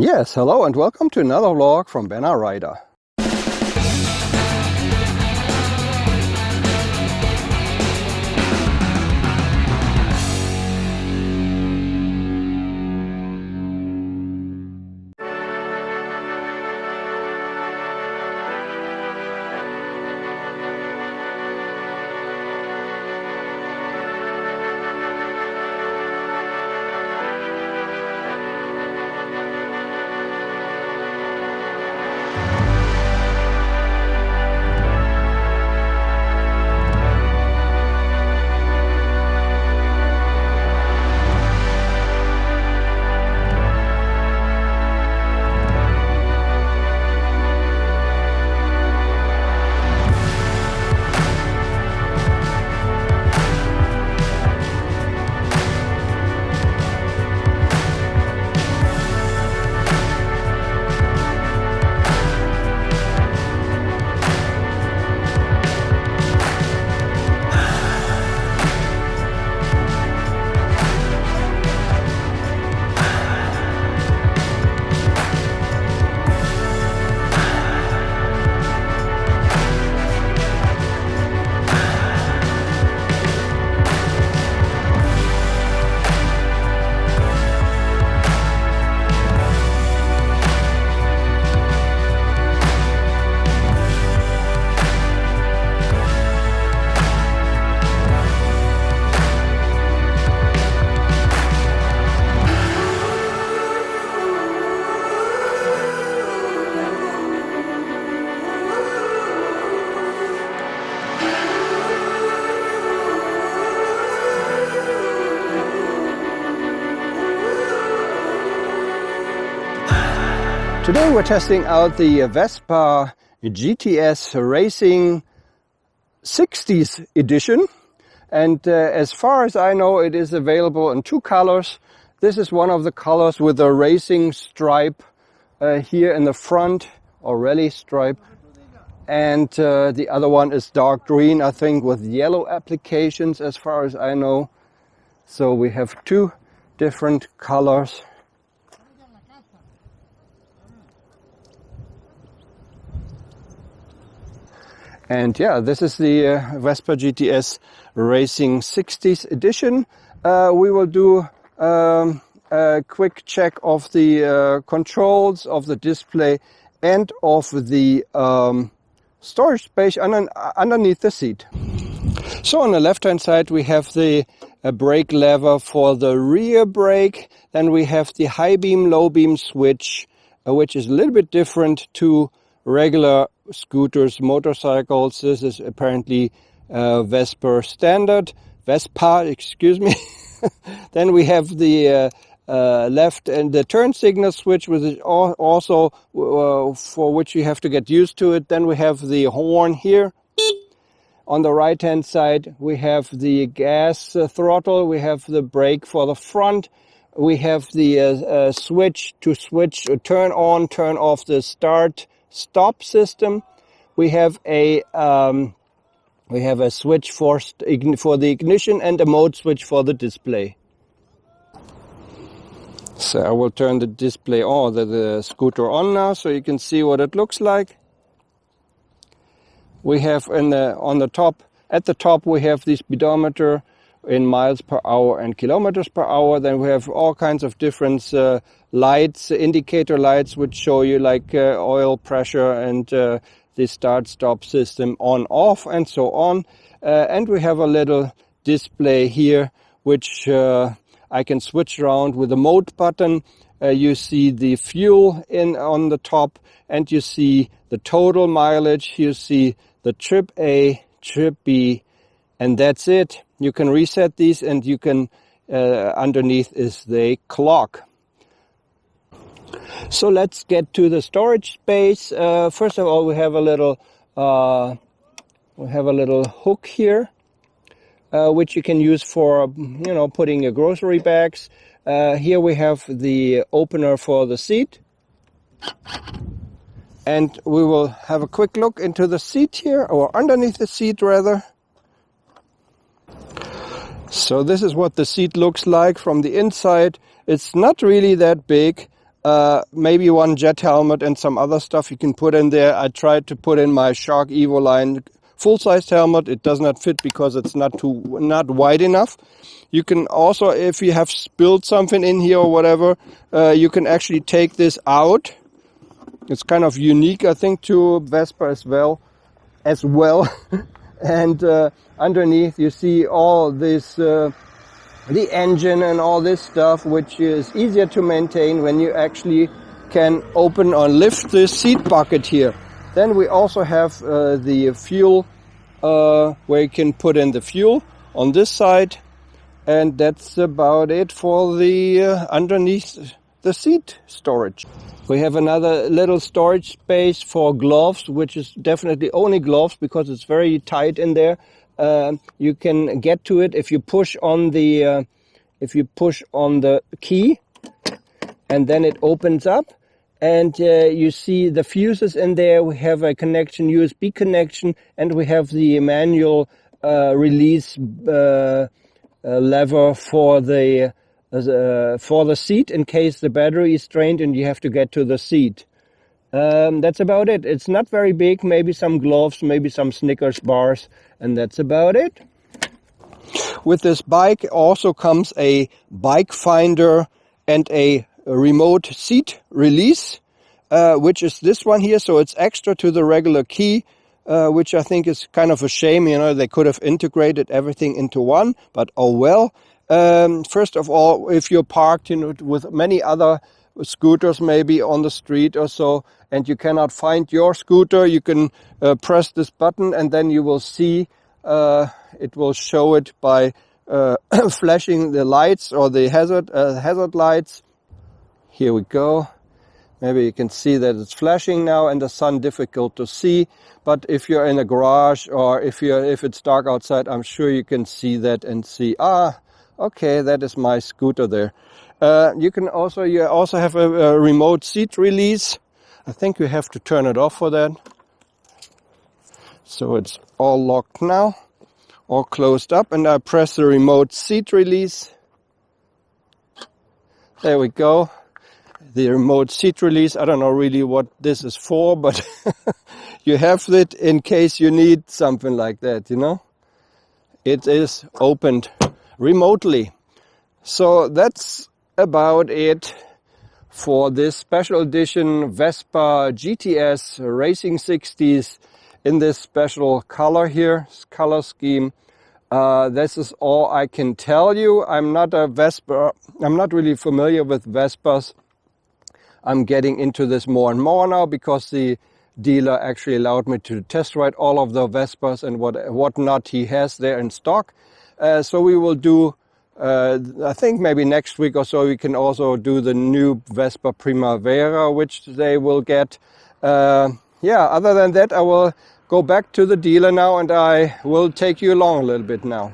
Yes, hello and welcome to another vlog from Benna Rider. Today we're testing out the Vespa GTS Racing Sixtees edition, and as far as I know it is available in two colors. This is one of the colors with a racing stripe here in the front, or rally stripe, and the other one is dark green, I think, with yellow applications as far as I know. So we have two different colors. And yeah, this is the Vespa GTS Racing Sixtees edition. We will do a quick check of the controls, of the display, and of the storage space underneath the seat. So on the left hand side we have the brake lever for the rear brake. Then we have the high beam, low beam switch, which is a little bit different to regular scooters, motorcycles. This is apparently Vespa standard. Vespa, excuse me. Then we have the left and the turn signal switch, which is also for which you have to get used to it. Then we have the horn here. On the right hand side we have the gas throttle. We have the brake for the front. We have the switch to turn on, turn off the stop system. We have a switch for the ignition and a mode switch for the display. So I will turn the display on, the scooter on now, so you can see what it looks like. We have at the top we have the speedometer in miles per hour and kilometers per hour. Then we have all kinds of different lights, indicator lights, which show you like oil pressure and the start-stop system on, off, and so on. And we have a little display here, which I can switch around with the mode button. You see the fuel on the top, and you see the total mileage. You see the trip A, trip B, and that's it. You can reset these, and you can underneath is the clock. So let's get to the storage space. First of all, we have a little hook here, which you can use for putting your grocery bags. Here we have the opener for the seat, and we will have a quick look into the seat here, or underneath the seat rather. So this is what the seat looks like from the inside. It's not really that big. maybe one jet helmet and some other stuff you can put in there. I tried to put in my Shark Evo line full-sized helmet. It does not fit because it's not wide enough. You can also, if you have spilled something in here or whatever, you can actually take this out. It's kind of unique, I think, to Vespa as well. And underneath you see all this, the engine and all this stuff, which is easier to maintain when you actually can open or lift the seat bucket here. Then we also have the fuel, where you can put in the fuel on this side. And that's about it for the underneath the seat storage. We have another little storage space for gloves, which is definitely only gloves because it's very tight in there. You can get to it if you push on the key, and then it opens up, and you see the fuses in there. We have a connection, USB connection, and we have the manual release lever for the seat in case the battery is drained and you have to get to the seat. That's about it. It's not very big, maybe some gloves, maybe some Snickers bars, and that's about it. With this bike also comes a bike finder and a remote seat release, which is this one here. So it's extra to the regular key, which I think is kind of a shame. You know, they could have integrated everything into one, but oh well. First of all, if you're parked, you know, with many other scooters maybe on the street or so, and you cannot find your scooter, you can press this button, and then you will see, it will show it by flashing the lights or the hazard lights. Here we go. Maybe you can see that it's flashing now, and the sun difficult to see. But if you're in a garage or if it's dark outside, I'm sure you can see that and see, okay, that is my scooter there. You also have a remote seat release. I think you have to turn it off for that. So it's all locked now, all closed up, and I press the remote seat release. There we go. The remote seat release. I don't know really what this is for, but you have it in case you need something like that, you know. It is opened remotely. So that's about it for this special edition Vespa GTS Racing Sixtees in this special color here, color scheme. This is all I can tell you. I'm not really familiar with Vespas. I'm getting into this more and more now because the dealer actually allowed me to test ride all of the Vespas and whatnot he has there in stock. So we will do, I think maybe next week or so, we can also do the new Vespa Primavera, which they will get. Yeah, other than that, I will go back to the dealer now, and I will take you along a little bit now.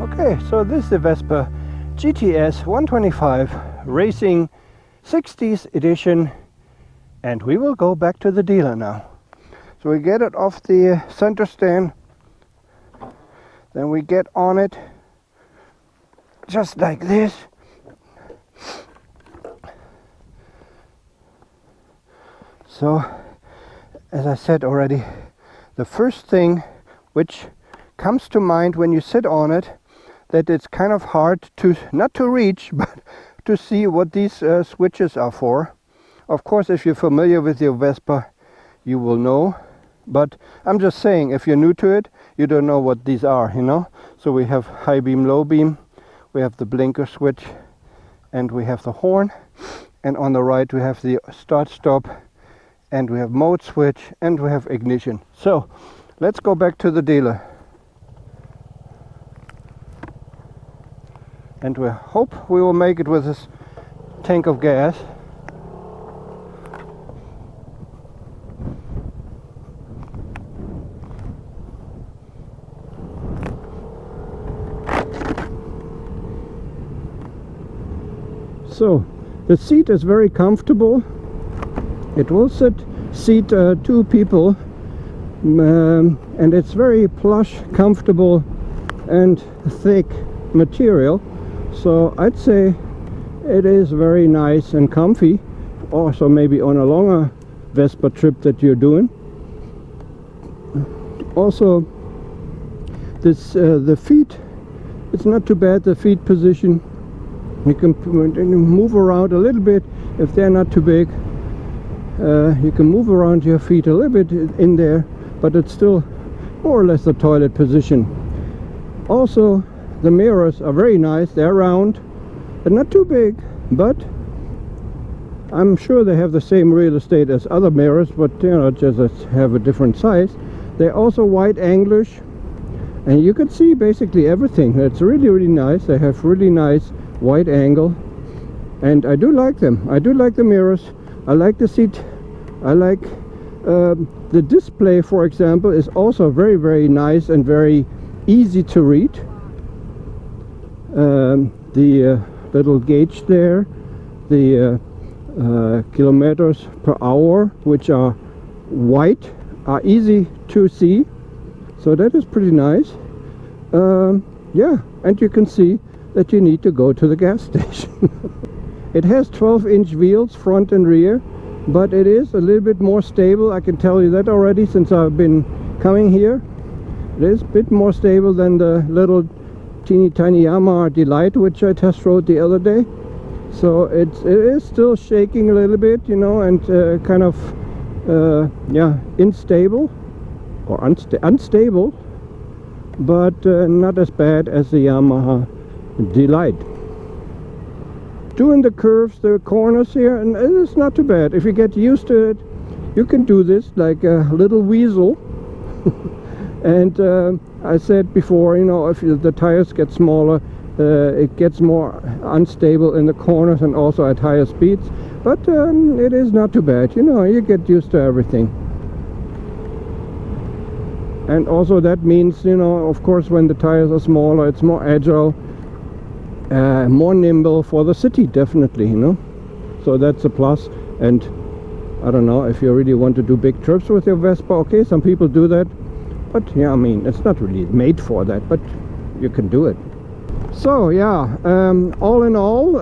Okay, so this is the Vespa GTS 125 Racing 60s edition, and we will go back to the dealer now. So we get it off the center stand, then we get on it just like this. So, as I said already, the first thing which comes to mind when you sit on it, that it's kind of hard to, not to reach, but to see what these switches are for. Of course, if you're familiar with your Vespa, you will know. But I'm just saying, if you're new to it, you don't know what these are, you know. So we have high beam, low beam, we have the blinker switch, and we have the horn. And on the right we have the start stop and we have mode switch, and we have ignition. So let's go back to the dealer. And we hope we will make it with this tank of gas. So the seat is very comfortable. It will seat 2 people, and it's very plush, comfortable and thick material. So I'd say it is very nice and comfy. Also maybe on a longer Vespa trip that you're doing. Also this the feet, it's not too bad, the feet position. You can move around a little bit if they're not too big. You can move around your feet a little bit in there, but it's still more or less the toilet position. Also, the mirrors are very nice. They're round. They're not too big, but I'm sure they have the same real estate as other mirrors, but you know, just have a different size. They're also wide anglish, and you can see basically everything. It's really, really nice. They have really nice wide angle, and I do like them. I do like the mirrors. I like the seat. I like the display, for example, is also very, very nice and very easy to read. The little gauge there, the kilometers per hour, which are white, are easy to see, so that is pretty nice. Yeah, and you can see that you need to go to the gas station. It has 12-inch wheels, front and rear, but it is a little bit more stable. I can tell you that already since I've been coming here. It is a bit more stable than the little teeny tiny Yamaha Delight, which I test rode the other day. So it is still shaking a little bit, you know, and kind of yeah, unstable or unstable, but not as bad as the Yamaha Delight. Doing the curves, the corners here, and it's not too bad. If you get used to it, you can do this like a little weasel. And I said before, you know, if the tires get smaller, it gets more unstable in the corners and also at higher speeds. But it is not too bad, you know, you get used to everything. And also that means, you know, of course, when the tires are smaller, it's more agile, more nimble for the city, definitely, you know. So that's a plus. And I don't know, if you really want to do big trips with your Vespa, okay, some people do that. But yeah, I mean, it's not really made for that, but you can do it. So yeah, all in all,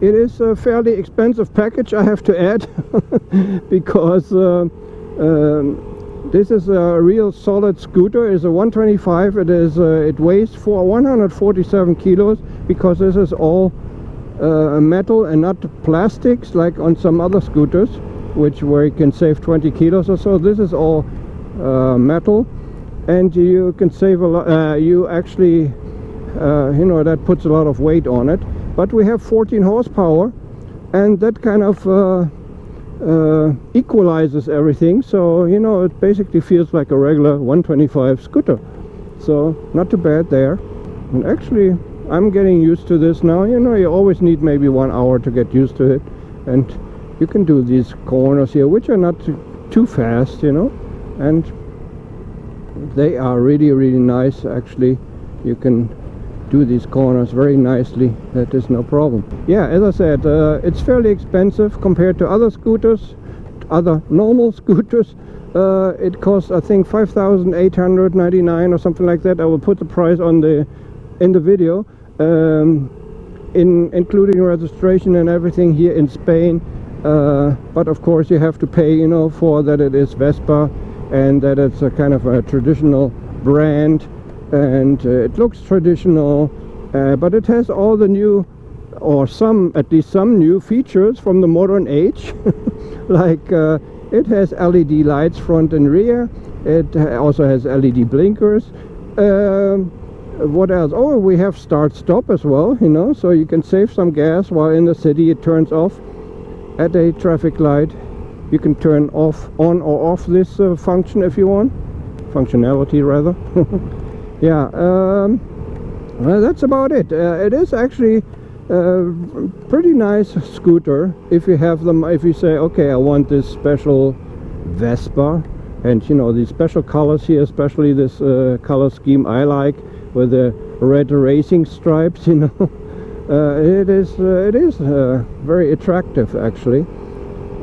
it is a fairly expensive package, I have to add, because this is a real solid scooter. It's a 125. It weighs for 147 kilos, because this is all metal and not plastics like on some other scooters, where you can save 20 kilos or so. This is all metal, and you can save a lot. You actually, you know, that puts a lot of weight on it. But we have 14 horsepower, and that kind of equalizes everything. So, you know, it basically feels like a regular 125 scooter. So not too bad there. And actually, I'm getting used to this now. You know, you always need maybe 1 hour to get used to it, and you can do these corners here, which are not too fast, you know, and they are really, really nice. Actually, you can do these corners very nicely. That is no problem. Yeah, as I said, it's fairly expensive compared to other scooters, other normal scooters. It costs, I think, 5,899 or something like that. I will put the price on in the video, including registration and everything here in Spain. But of course you have to pay, you know, for that it is Vespa, and that it's a kind of a traditional brand, and it looks traditional, but it has all the new, or at least some new features from the modern age. Like it has LED lights front and rear. It also has LED blinkers. What else? Oh, we have start stop as well, you know, so you can save some gas while in the city. It turns off at a traffic light. You can turn on or off this function if you want. Functionality rather. Yeah, well, that's about it. It is actually a pretty nice scooter if you have them. If you say, okay, I want this special Vespa, and you know, these special colors here, especially this color scheme I like with the red racing stripes, you know. It is very attractive actually.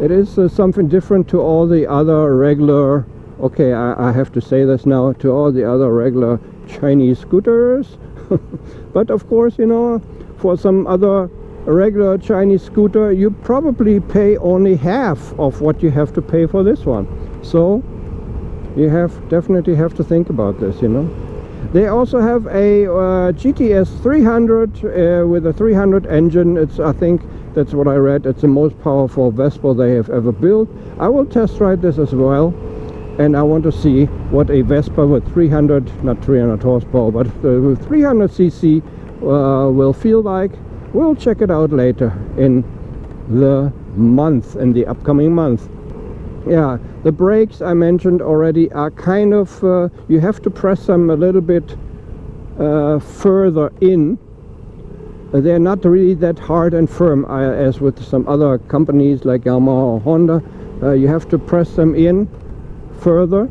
It is something different to all the other regular, okay, I have to say this now, to all the other regular Chinese scooters. But of course, you know, for some other regular Chinese scooter, you probably pay only half of what you have to pay for this one. So you definitely have to think about this, you know. They also have a GTS 300 with a 300 engine. It's, I think that's what I read, it's the most powerful Vespa they have ever built. I will test ride this as well, and I want to see what a Vespa with 300, not 300 horsepower, but with 300 cc will feel like. We'll check it out later in the upcoming month. Yeah, the brakes I mentioned already are kind of, you have to press them a little bit further in. They're not really that hard and firm as with some other companies like Yamaha or Honda. You have to press them in further,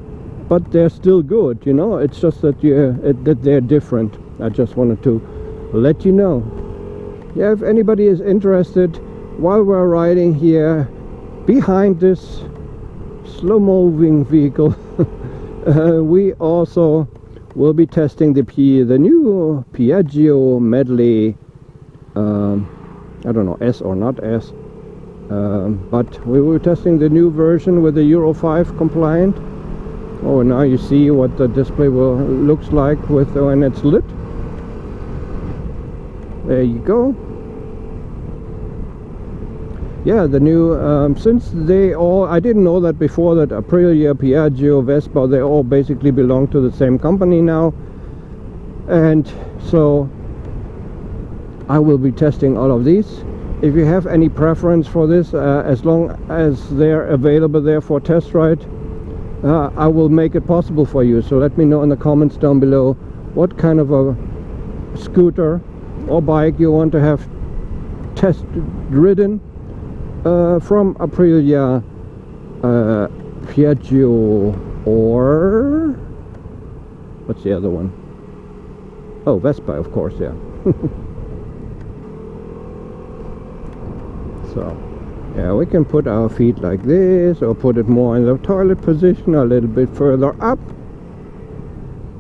but they're still good, you know. It's just that that they're different. I just wanted to let you know. Yeah, if anybody is interested, while we're riding here behind this slow-moving vehicle, we also will be testing the new Piaggio medley. I don't know, S or not S, but we were testing the new version with the Euro 5 compliant. Oh, now you see what the display looks like with when it's lit. There you go. Yeah, the new, since they all, I didn't know that before, that Aprilia, Piaggio, Vespa, they all basically belong to the same company now. And so I will be testing all of these. If you have any preference for this, as long as they're available there for test ride, I will make it possible for you. So let me know in the comments down below what kind of a scooter or bike you want to have test ridden from Aprilia, Piaggio, or what's the other one? Oh, Vespa, of course, yeah. So yeah, we can put our feet like this, or put it more in the toilet position, a little bit further up.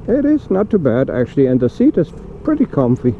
It is not too bad actually, and the seat is pretty comfy.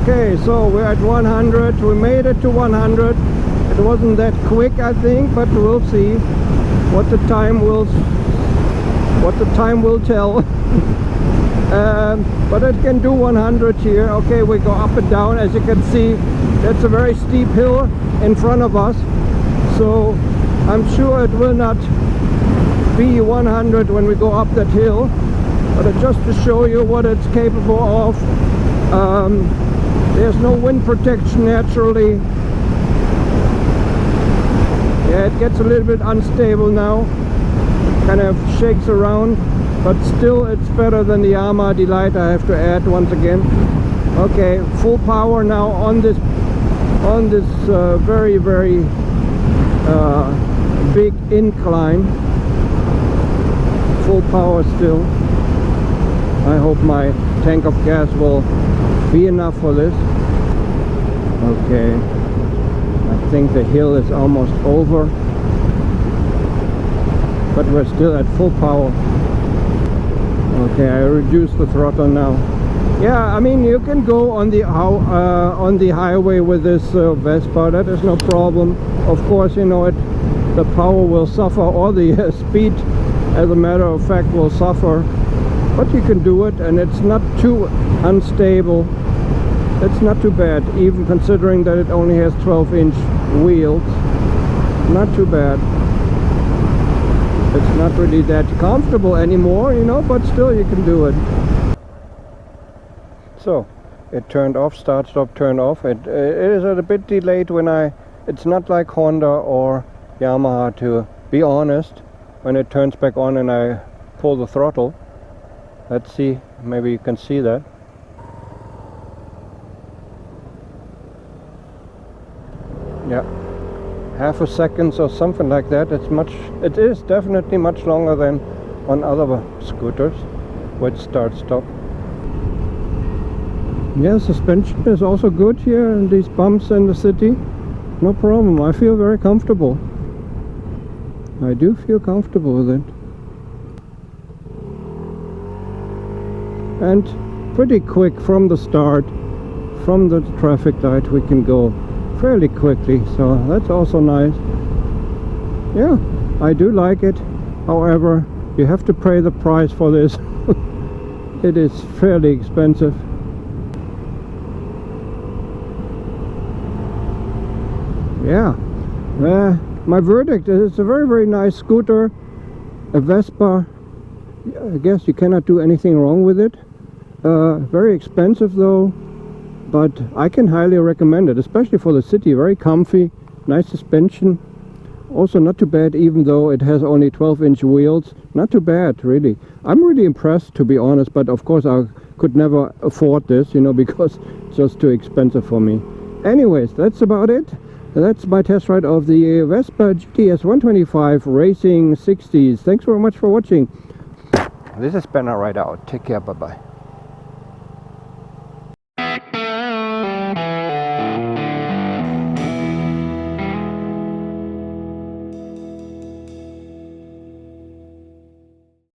Okay, so we're at 100. We made it to 100. It wasn't that quick, I think, but we'll see what the time will tell. But it can do 100 here. Okay, we go up and down. As you can see, that's a very steep hill in front of us, so I'm sure it will not be 100 when we go up that hill, but just to show you what it's capable of. There's no wind protection naturally. Yeah, it gets a little bit unstable now, kind of shakes around, but still it's better than the Arma Delight, I have to add once again. Okay, full power now on this very big incline. Full power still. I hope my tank of gas will be enough for this. Okay, I think the hill is almost over. but we're still at full power. Okay, I reduced the throttle now. Yeah, I mean, you can go on the highway with this Vespa. That is no problem. Of course, you know, the power will suffer, or the speed, as a matter of fact, will suffer. But you can do it, and it's not too unstable. It's not too bad, even considering that it only has 12-inch wheels. Not too bad. It's not really that comfortable anymore, you know, but still you can do it. So it turned off, start, stop, turn off. It is a bit delayed when it's not like Honda or Yamaha, to be honest, when it turns back on and I pull the throttle. Let's see, maybe you can see that. Yeah, half a second or something like that. It is definitely much longer than on other scooters with start stop. Yeah, suspension is also good here in these bumps in the city. No problem, I feel very comfortable. I do feel comfortable with it. And pretty quick from the start, from the traffic light we can go fairly quickly, so that's also nice. Yeah, I do like it. However, you have to pay the price for this. It is fairly expensive. Yeah, my verdict is it's a very, very nice scooter, a Vespa. I guess you cannot do anything wrong with it. Very expensive though, but I can highly recommend it, especially for the city. Very comfy, nice suspension. Also not too bad, even though it has only 12-inch wheels. Not too bad, really. I'm really impressed, to be honest, but of course I could never afford this, you know, because it's just too expensive for me. Anyways, that's about it. That's my test ride of the Vespa GTS 125 Racing 60s. Thanks very much for watching. This is Banner right out. Take care, bye bye.